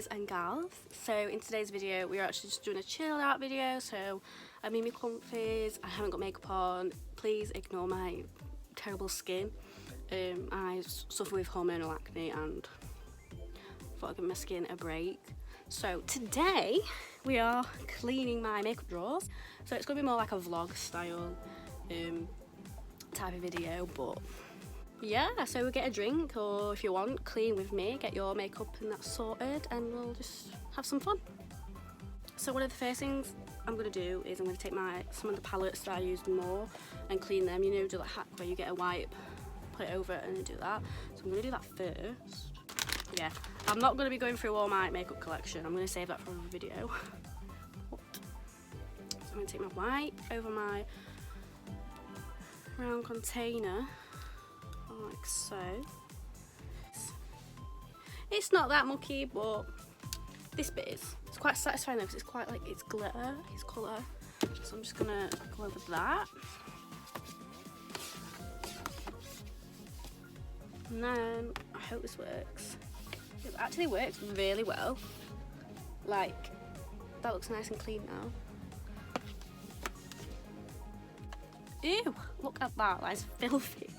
guys and gals. So in today's video we are actually just doing a chilled out video. So I'm in my comfies, I haven't got makeup on, please ignore my terrible skin. I suffer with hormonal acne and thought I'd give my skin a break. So today we are cleaning my makeup drawers, so it's going to be more like a vlog style type of video, but yeah, so we'll get a drink, or if you want, clean with me, get your makeup and that sorted, and we'll just have some fun. So one of the first things I'm going to do is I'm going to take some of the palettes that I used more and clean them. You know, do that hack where you get a wipe, put it over it and do that. So I'm going to do that first. Yeah, I'm not going to be going through all my makeup collection, I'm going to save that for a video. So I'm going to take my wipe over my round container, like so. It's not that mucky, but this bit is. It's quite satisfying though, because it's quite like, it's glitter, it's colour. So I'm just going to go over that. And then, I hope this works. It actually works really well. Like, that looks nice and clean now. Ew, look at that, that's filthy.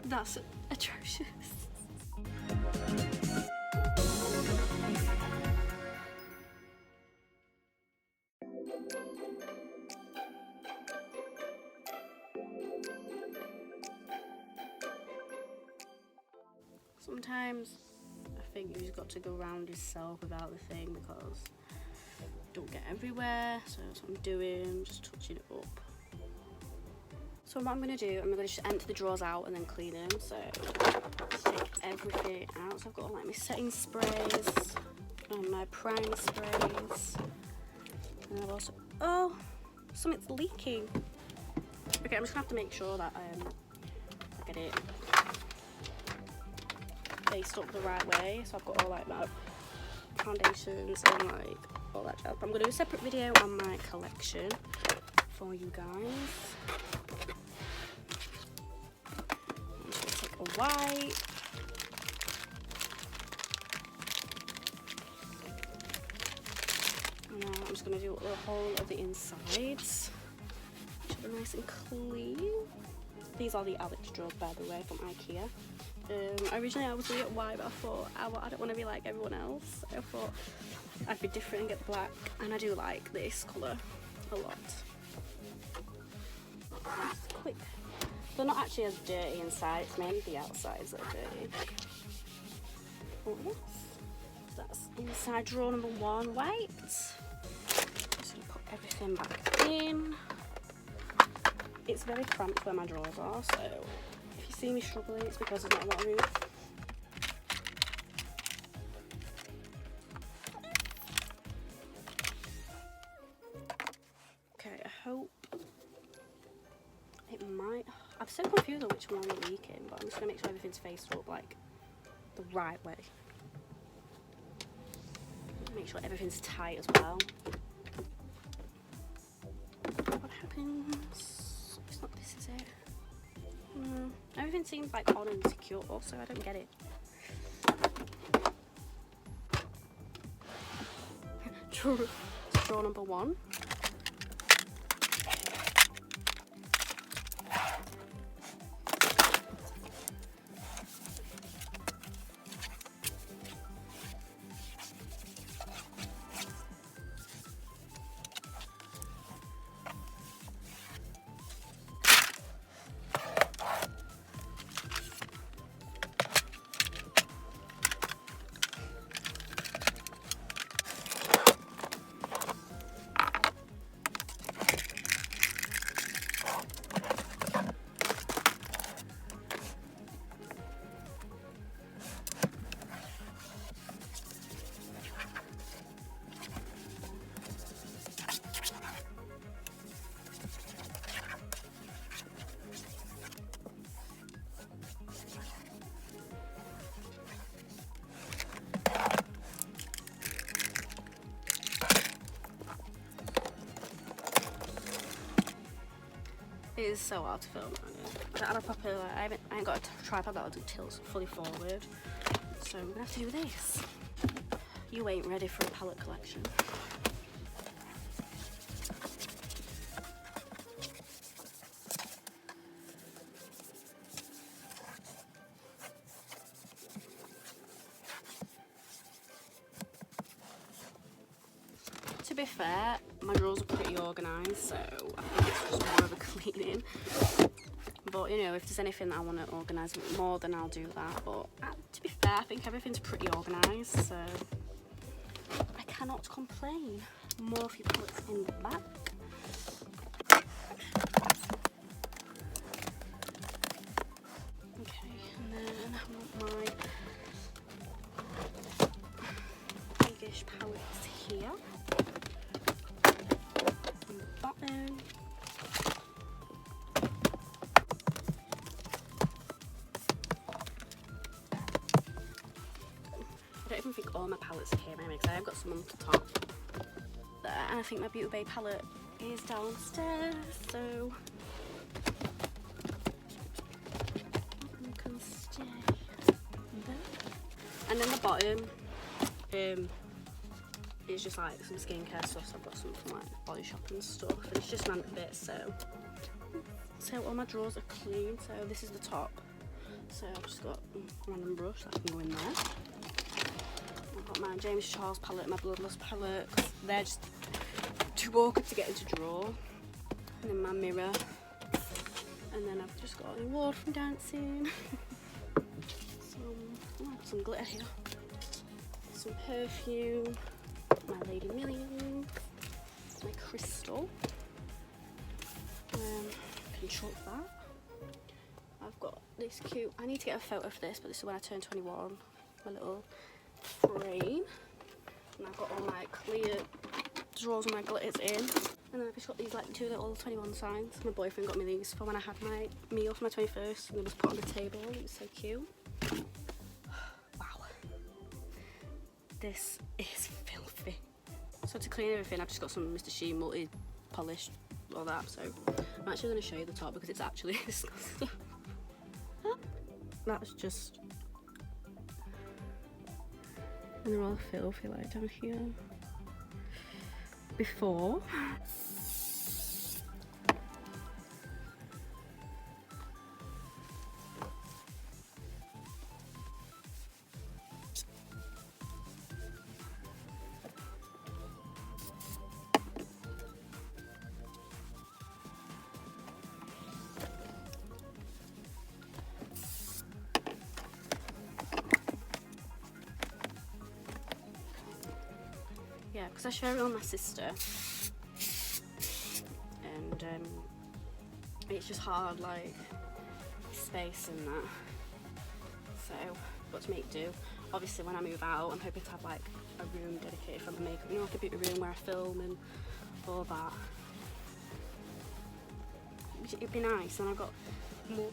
That's atrocious. Sometimes I think you just got to go around yourself without the thing, because don't get everywhere. So that's what I'm doing, just touching it up. So what I'm going to do, I'm going to just empty the drawers out and then clean them. So just take everything out. So I've got like my setting sprays and my primer sprays. And I've also, oh, something's leaking. Okay, I'm just going to have to make sure that I get it faced up the right way. So I've got all like my foundations and like all that jazz. I'm going to do a separate video on my collection for you guys. I'm just going to take a wipe. And now I'm just going to do the whole of the insides, which are nice and clean. These are the Alex drawers, by the way, from IKEA. Originally I was going to get white, but I thought I don't want to be like everyone else. I thought I'd be different and get black, and I do like this colour a lot. It's quick. They're not actually as dirty inside, it's mainly the outsides that are dirty. Oh yes, that's inside drawer number 1 wiped. Just going to put everything back in. It's very cramped where my drawers are, so if you see me struggling, it's because there's not a lot of room. Okay, I hope it might. I'm so confused on which one I'm leaking, but I'm just going to make sure everything's faced up like the right way. Make sure everything's tight as well. What happens? It's not this, is it? Everything seems like on and secure, so I don't get it. Drawer number 1. is so hard to film. I don't have a proper, like, I ain't got a tripod that'll do tilts fully forward. So I'm gonna have to do this. You ain't ready for a palette collection. To be fair, my drawers are pretty organised, so I think it's just more of a cleaning. But you know, if there's anything that I want to organise more, then I'll do that. But to be fair, I think everything's pretty organised, so I cannot complain. More of your palettes in the back. Okay, and then I want my biggish palettes here. On the bottom. I don't even think all my palettes are here anyway, because I have got some on the top there, and I think my Beauty Bay palette is downstairs, so you can stay there. And then the bottom is just like some skincare stuff, so I've got some from like Body Shop and stuff, and it's just random bits, so all my drawers are clean. So this is the top, so I've just got a random brush that can go in there. I've got my James Charles palette, my Bloodlust palette, 'cause they're just too awkward to get into drawer. And then my mirror. And then I've just got an award from dancing. Some glitter here. Some perfume. My Lady Millions. My crystal. Can chuck that. I've got this cute, I need to get a photo of this, but this is when I turned 21. My little frame, and I've got all my clear drawers with my glitters in, and then I've just got these like 2 little 21 signs. My boyfriend got me these for when I had my meal for my 21st, and they was put on the table. It was so cute. Wow, this is filthy. So to clean everything, I've just got some Mr. Sheen multi polish, all that. So I'm actually going to show you the top because it's actually disgusting. That's just. And they're all filthy like down here. Before. Yeah, because I share it with my sister, and it's just hard, like, space and that, so got to make do. Obviously when I move out, I'm hoping to have like a room dedicated for my makeup, you know, like a beauty room where I film and all that. It'd be nice, and I've got more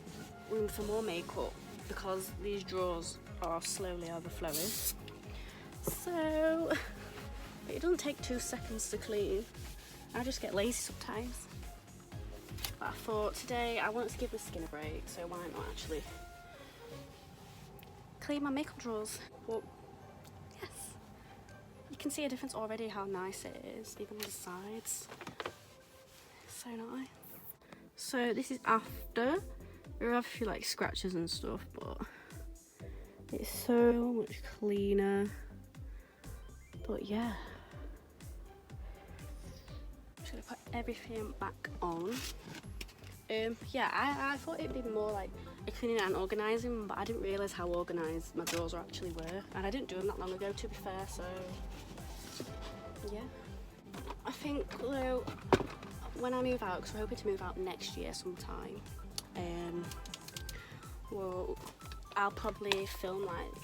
room for more makeup because these drawers are slowly overflowing. So it doesn't take 2 seconds to clean. I just get lazy sometimes. But I thought today I wanted to give my skin a break, so why not actually clean my makeup drawers. But yes, you can see a difference already how nice it is, even on the sides. So nice. So this is after. There are a few like scratches and stuff, but it's so much cleaner. But yeah, I'm just gonna put everything back on. Yeah, I thought it'd be more like a cleaning and organising, but I didn't realise how organised my drawers actually were, and I didn't do them that long ago, to be fair. So yeah, I think though when I move out, because we're hoping to move out next year sometime, well, I'll probably film like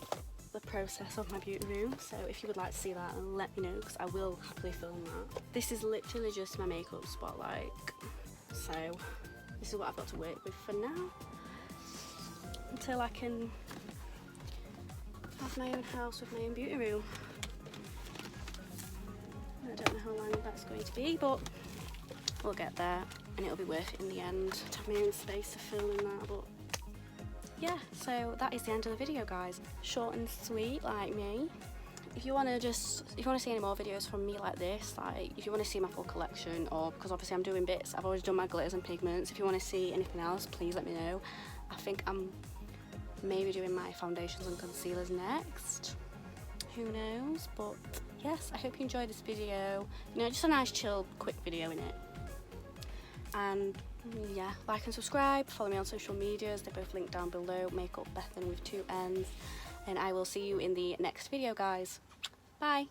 the process of my beauty room, so if you would like to see that, let me know, because I will happily film that. This is literally just my makeup spotlight, so this is what I've got to work with for now until I can have my own house with my own beauty room. I don't know how long that's going to be, but we'll get there. and it'll be worth it in the end to have my own space to film in that. But yeah, so that is the end of the video, guys. Short and sweet, like me. If you want to see any more videos from me like this, like if you want to see my full collection, or because obviously I'm doing bits, I've always done my glitters and pigments. If you want to see anything else, please let me know. I think I'm maybe doing my foundations and concealers next. Who knows? But yes, I hope you enjoyed this video. You know, just a nice chill quick video in it. And yeah, like and subscribe, follow me on social medias, they're both linked down below. Makeup Bethan with 2 N's, and I will see you in the next video, guys. Bye.